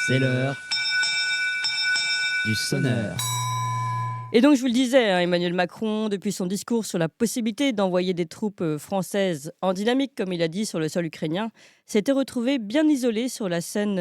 C'est l'heure du sonneur. Et donc, je vous le disais, hein, Emmanuel Macron, depuis son discours sur la possibilité d'envoyer des troupes françaises en dynamique, comme il a dit, sur le sol ukrainien, s'était retrouvé bien isolé sur la scène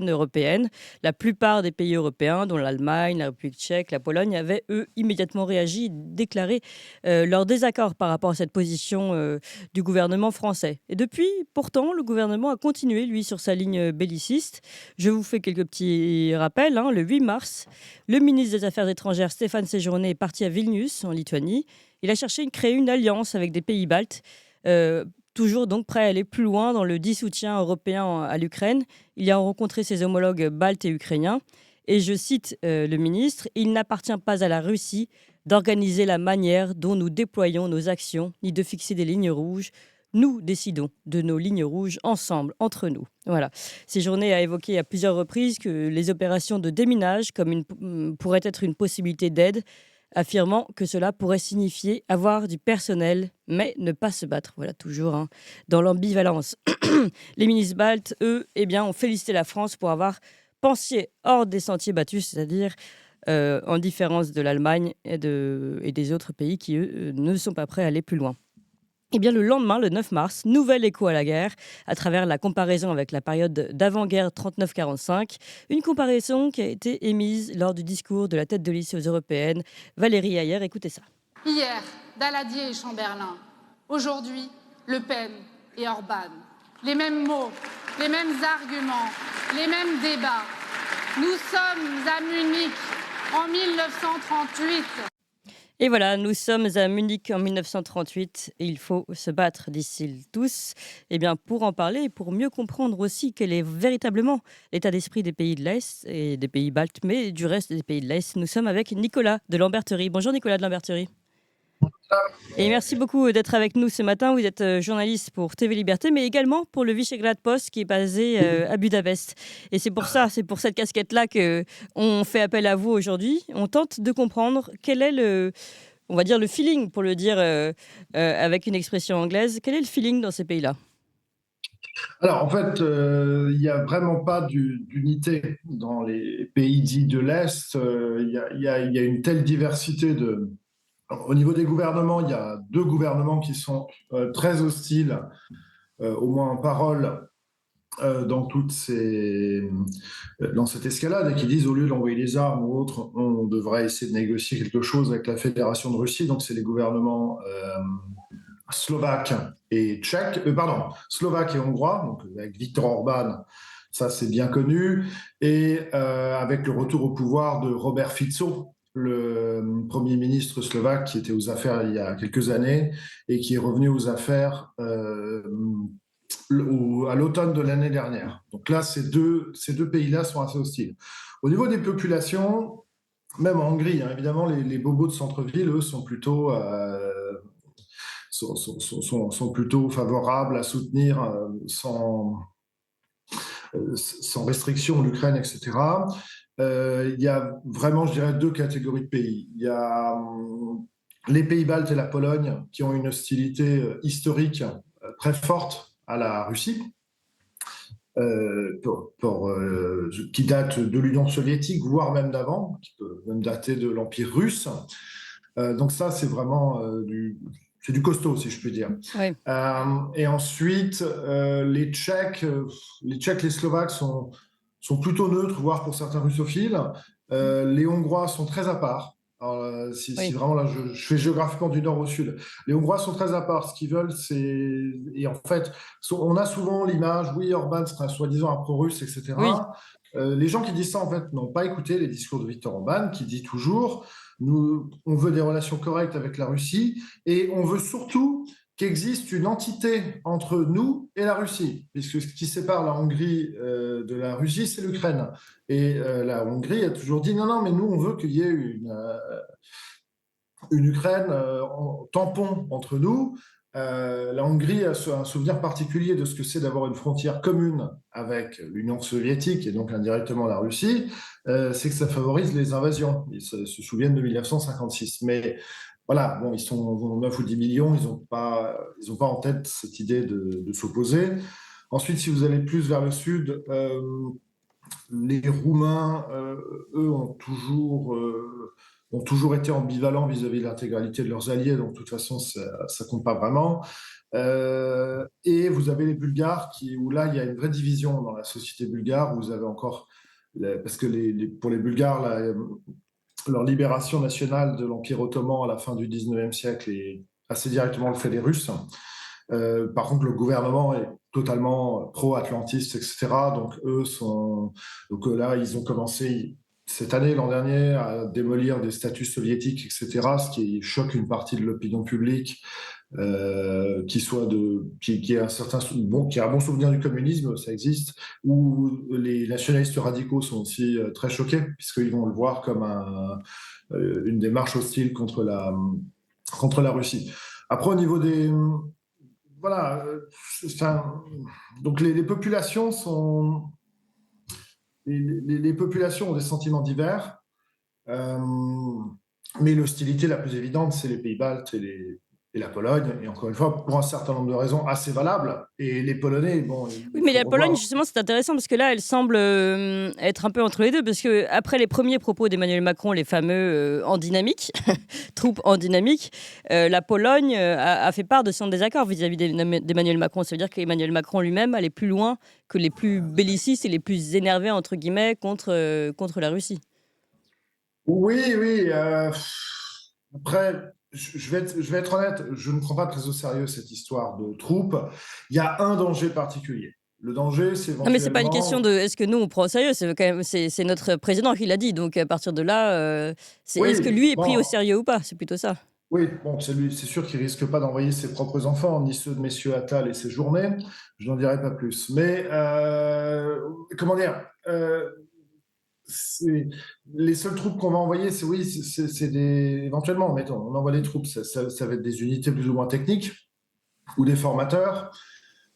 européenne. La plupart des pays européens, dont l'Allemagne, la République tchèque, la Pologne, avaient, eux, immédiatement réagi, déclaré leur désaccord par rapport à cette position du gouvernement français. Et depuis, pourtant, le gouvernement a continué, lui, sur sa ligne belliciste. Je vous fais quelques petits rappels. Le 8 mars, le ministre des Affaires étrangères, Stéphane Séjourné, est parti à Vilnius, en Lituanie. Il a cherché à créer une alliance avec des pays baltes, toujours donc prêt à aller plus loin dans le dit soutien européen à l'Ukraine. Il a rencontré ses homologues baltes et ukrainiens. Et je cite le ministre, « Il n'appartient pas à la Russie d'organiser la manière dont nous déployons nos actions, ni de fixer des lignes rouges. Nous décidons de nos lignes rouges ensemble, entre nous. » Voilà. Séjourné a évoqué à plusieurs reprises que les opérations de déminage pourraient être une possibilité d'aide, affirmant que cela pourrait signifier avoir du personnel, mais ne pas se battre. Voilà, toujours dans l'ambivalence. Les ministres baltes, eux, ont félicité la France pour avoir pensé hors des sentiers battus, c'est-à-dire en différence de l'Allemagne et des autres pays qui, eux, ne sont pas prêts à aller plus loin. Eh bien, le lendemain, le 9 mars, nouvel écho à la guerre, à travers la comparaison avec la période d'avant-guerre 39-45, une comparaison qui a été émise lors du discours de la tête de liste aux européennes, Valérie Hayer. Écoutez ça. Hier, Daladier et Chamberlain. Aujourd'hui, Le Pen et Orban. Les mêmes mots, les mêmes arguments, les mêmes débats. Nous sommes à Munich en 1938. Et voilà, nous sommes à Munich en 1938 et il faut se battre, disent-ils tous. Eh bien, pour en parler et pour mieux comprendre aussi quel est véritablement l'état d'esprit des pays de l'Est et des pays baltes, mais du reste des pays de l'Est, nous sommes avec Nicolas de Lamberterie. Bonjour Nicolas de Lamberterie. Et merci beaucoup d'être avec nous ce matin. Vous êtes journaliste pour TV Liberté, mais également pour le Visegrad Post qui est basé à Budapest. Et c'est pour cette casquette-là qu'on fait appel à vous aujourd'hui. On tente de comprendre quel est le feeling, pour le dire avec une expression anglaise. Quel est le feeling dans ces pays-là ? Alors, en fait, il n'y a vraiment pas d'unité dans les pays dits de l'Est. Il y a une telle diversité Au niveau des gouvernements, il y a deux gouvernements qui sont très hostiles, au moins en parole, dans cette escalade, et qui disent au lieu d'envoyer les armes ou autre, on devrait essayer de négocier quelque chose avec la Fédération de Russie. Donc, c'est les gouvernements slovaque et hongrois, donc avec Viktor Orban, ça c'est bien connu, et avec le retour au pouvoir de Robert Fico, le Premier ministre slovaque qui était aux affaires il y a quelques années et qui est revenu aux affaires à l'automne de l'année dernière. Donc là, ces deux pays-là sont assez hostiles. Au niveau des populations, même en Hongrie, évidemment, les bobos de centre-ville, eux, sont plutôt favorables à soutenir sans restriction l'Ukraine, etc. Il y a vraiment, je dirais, deux catégories de pays. Il y a les pays baltes et la Pologne qui ont une hostilité historique très forte à la Russie, qui date de l'Union soviétique, voire même d'avant, qui peut même dater de l'Empire russe. Donc ça, c'est vraiment c'est du costaud, si je puis dire. Oui. Et ensuite, les Tchèques, les Slovaques sont plutôt neutres, voire pour certains russophiles. Les Hongrois sont très à part. Alors, si vraiment là, je fais géographiquement du nord au sud. Les Hongrois sont très à part. Ce qu'ils veulent, et en fait, on a souvent l'image, oui, Orban sera soi-disant un pro-russe, etc. Oui. Les gens qui disent ça, en fait, n'ont pas écouté les discours de Viktor Orban, qui dit toujours, on veut des relations correctes avec la Russie et on veut surtout qu'existe une entité entre nous et la Russie, puisque ce qui sépare la Hongrie de la Russie, c'est l'Ukraine. Et la Hongrie a toujours dit non, mais nous, on veut qu'il y ait une Ukraine en tampon entre nous. La Hongrie a un souvenir particulier de ce que c'est d'avoir une frontière commune avec l'Union soviétique et donc indirectement la Russie, c'est que ça favorise les invasions. Ils se souviennent de 1956. Mais voilà, bon, ils sont 9 ou 10 millions, ils n'ont pas en tête cette idée de s'opposer. Ensuite, si vous allez plus vers le sud, les Roumains, eux, ont toujours été ambivalents vis-à-vis de l'intégralité de leurs alliés, donc de toute façon, ça ne compte pas vraiment. Et vous avez les Bulgares, où là, il y a une vraie division dans la société bulgare. Vous avez encore, parce que pour les Bulgares, leur libération nationale de l'Empire ottoman à la fin du 19e siècle est assez directement le fait des Russes. Par contre, le gouvernement est totalement pro-atlantiste, etc. Donc, donc là, ils ont commencé cette année, l'an dernier, à démolir des statues soviétiques, etc., ce qui choque une partie de l'opinion publique, qui a qui a un bon souvenir du communisme, ça existe, où les nationalistes radicaux sont aussi très choqués, puisqu'ils vont le voir comme une démarche hostile contre la Russie. Après, au niveau des... Voilà, donc les populations les populations ont des sentiments divers, euh, mais l'hostilité la plus évidente, c'est les pays baltes et la Pologne, et encore une fois, pour un certain nombre de raisons assez valables. Et les Polonais, bon, Oui, il mais faut la Pologne, revoir. justement, c'est intéressant parce que là, elle semble être un peu entre les deux. Parce que après les premiers propos d'Emmanuel Macron, les fameux en dynamique, troupes en dynamique, la Pologne a fait part de son désaccord vis-à-vis d'Emmanuel Macron. Ça veut dire qu'Emmanuel Macron lui-même allait plus loin que les plus bellicistes et les plus énervés, entre guillemets, contre la Russie. Oui, oui. Après, je vais être honnête, je ne prends pas très au sérieux cette histoire de troupes. Il y a un danger particulier. Le danger, c'est Non, mais c'est pas une question éventuellement... de est-ce que nous on prend au sérieux, c'est quand même c'est notre président qui l'a dit. Donc à partir de là, c'est est-ce que Oui, lui est pris au bon, sérieux ou pas? C'est plutôt ça. oui, bon, c'est sûr qu'il risque pas d'envoyer ses propres enfants, ni ceux de messieurs Attal et ses journées. Je n'en dirai pas plus. Mais comment dire, c'est- les seules troupes qu'on va envoyer, c'est éventuellement, mettons, on envoie des troupes, ça va être des unités plus ou moins techniques ou des formateurs.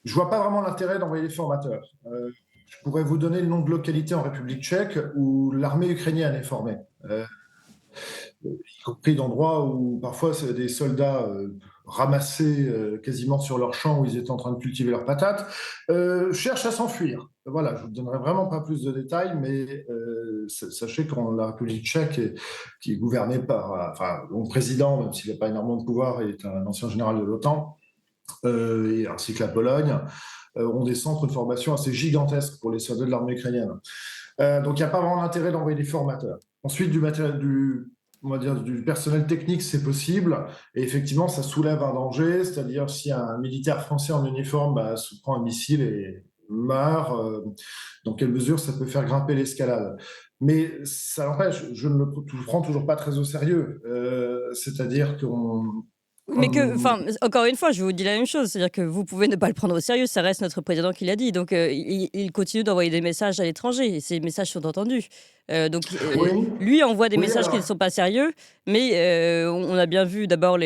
Je vois pas vraiment l'intérêt d'envoyer des formateurs. Je pourrais vous donner le nom de localité en République tchèque où l'armée ukrainienne est formée. Y compris d'endroits où parfois c'est des soldats ramassés quasiment sur leur champ où ils étaient en train de cultiver leurs patates, cherchent à s'enfuir. Voilà, je ne vous donnerai vraiment pas plus de détails, mais sachez que la République tchèque, qui est gouvernée par, enfin, mon président, même s'il n'a pas énormément de pouvoir, est un ancien général de l'OTAN, ainsi que la Pologne, ont des centres de formation assez gigantesques pour les soldats de l'armée ukrainienne. Donc il n'y a pas vraiment d'intérêt d'envoyer des formateurs. Ensuite, on va dire, du personnel technique, c'est possible. Et effectivement, ça soulève un danger. C'est-à-dire, si un militaire français en uniforme se prend un missile et meurt, dans quelle mesure ça peut faire grimper l'escalade. Mais ça n'empêche, je ne le prends toujours pas très au sérieux. C'est-à-dire qu'on... Mais encore une fois, je vous dis la même chose, c'est-à-dire que vous pouvez ne pas le prendre au sérieux, ça reste notre président qui l'a dit, donc il continue d'envoyer des messages à l'étranger, et ces messages sont entendus. Oui, Lui envoie des oui, messages qui ne alors, sont pas sérieux, mais on a bien vu d'abord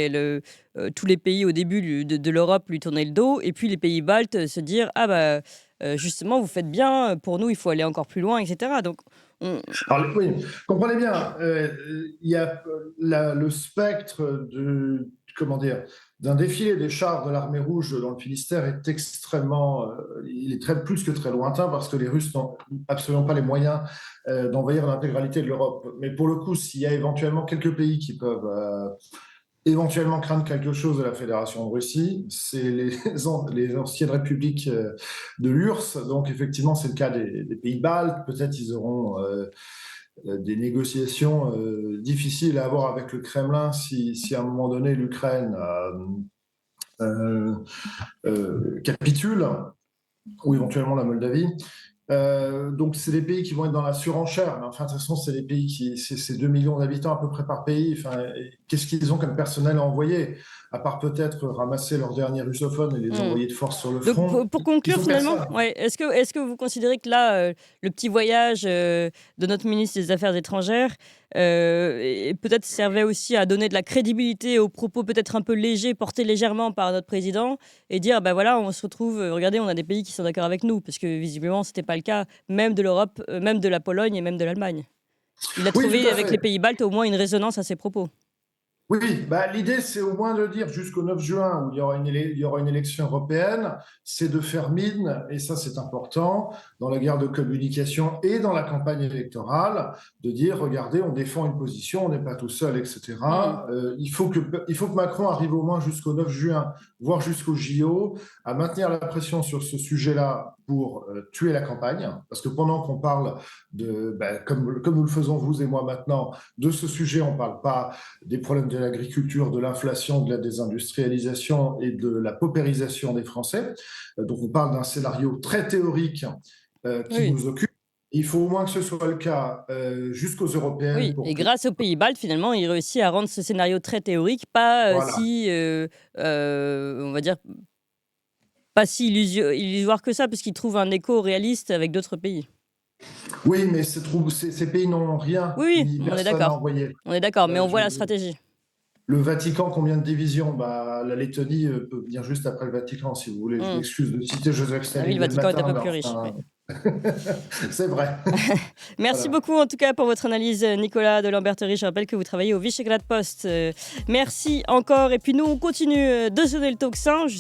tous les pays au début de l'Europe lui tourner le dos, et puis les pays baltes se dire ah bah justement vous faites bien, pour nous il faut aller encore plus loin, etc. Donc on- alors, oui, comprenez bien, il y a le spectre comment dire, d'un défilé des chars de l'armée rouge dans le Finistère est extrêmement, il est plus que très lointain parce que les Russes n'ont absolument pas les moyens d'envahir l'intégralité de l'Europe. Mais pour le coup, s'il y a éventuellement quelques pays qui peuvent éventuellement craindre quelque chose de la Fédération de Russie, c'est les anciennes républiques de l'URSS. Donc effectivement, c'est le cas des pays baltes. Peut-être ils auront des négociations difficiles à avoir avec le Kremlin si à un moment donné l'Ukraine euh, capitule, ou éventuellement la Moldavie. Donc, c'est des pays qui vont être dans la surenchère. Mais enfin, de toute façon, c'est des pays c'est 2 millions d'habitants à peu près par pays. Enfin, qu'est-ce qu'ils ont comme personnel à envoyer? À part peut-être ramasser leurs derniers russophones et les on- envoyer de force sur le Donc front. pour Ils conclure ont finalement, personne. ouais, est-ce que vous considérez que là, le petit voyage de notre ministre des Affaires étrangères peut-être servait aussi à donner de la crédibilité aux propos peut-être un peu légers, portés légèrement par notre président, et dire, ben voilà, on se retrouve, regardez, on a des pays qui sont d'accord avec nous, parce que visiblement, c'était pas le cas, même de l'Europe, même de la Pologne et même de l'Allemagne. Il a Oui, tout trouvé à avec les fait. pays baltes au moins une résonance à ses propos. Oui, l'idée, c'est au moins de dire jusqu'au 9 juin, où il y aura une élection européenne, c'est de faire mine, et ça c'est important, dans la guerre de communication et dans la campagne électorale, de dire, regardez, on défend une position, on n'est pas tout seul, etc. Il faut que Macron arrive au moins jusqu'au 9 juin, voire jusqu'au JO, à maintenir la pression sur ce sujet-là pour tuer la campagne, parce que pendant qu'on parle comme nous le faisons vous et moi maintenant, de ce sujet, on ne parle pas des problèmes de l'agriculture, de l'inflation, de la désindustrialisation et de la paupérisation des Français. Donc on parle d'un scénario très théorique qui Oui, nous occupe. Il faut au moins que ce soit le cas jusqu'aux européennes oui. pour Et que... grâce aux pays baltes, finalement, il réussit à rendre ce scénario très théorique, pas Voilà. si, on va dire, pas si illusoire que ça, puisqu'il trouve un écho réaliste avec d'autres pays. Oui, mais ces pays n'ont rien, Oui, oui, ni on est personne à d'accord. envoyer. On est d'accord, mais on Je voit veux la dire, stratégie. le Vatican, combien de divisions? La Lettonie peut venir juste après le Vatican, si vous voulez. Je Mmh. m'excuse de citer Joseph Ah oui, Staline le dès le Vatican est un matin, peu mais plus riche, oui. enfin, c'est vrai. Merci Voilà. beaucoup en tout cas pour votre analyse, Nicolas de Lamberterie. Je rappelle que vous travaillez au Visegrad Post. Merci encore. Et puis nous, on continue de sonner le tocsin.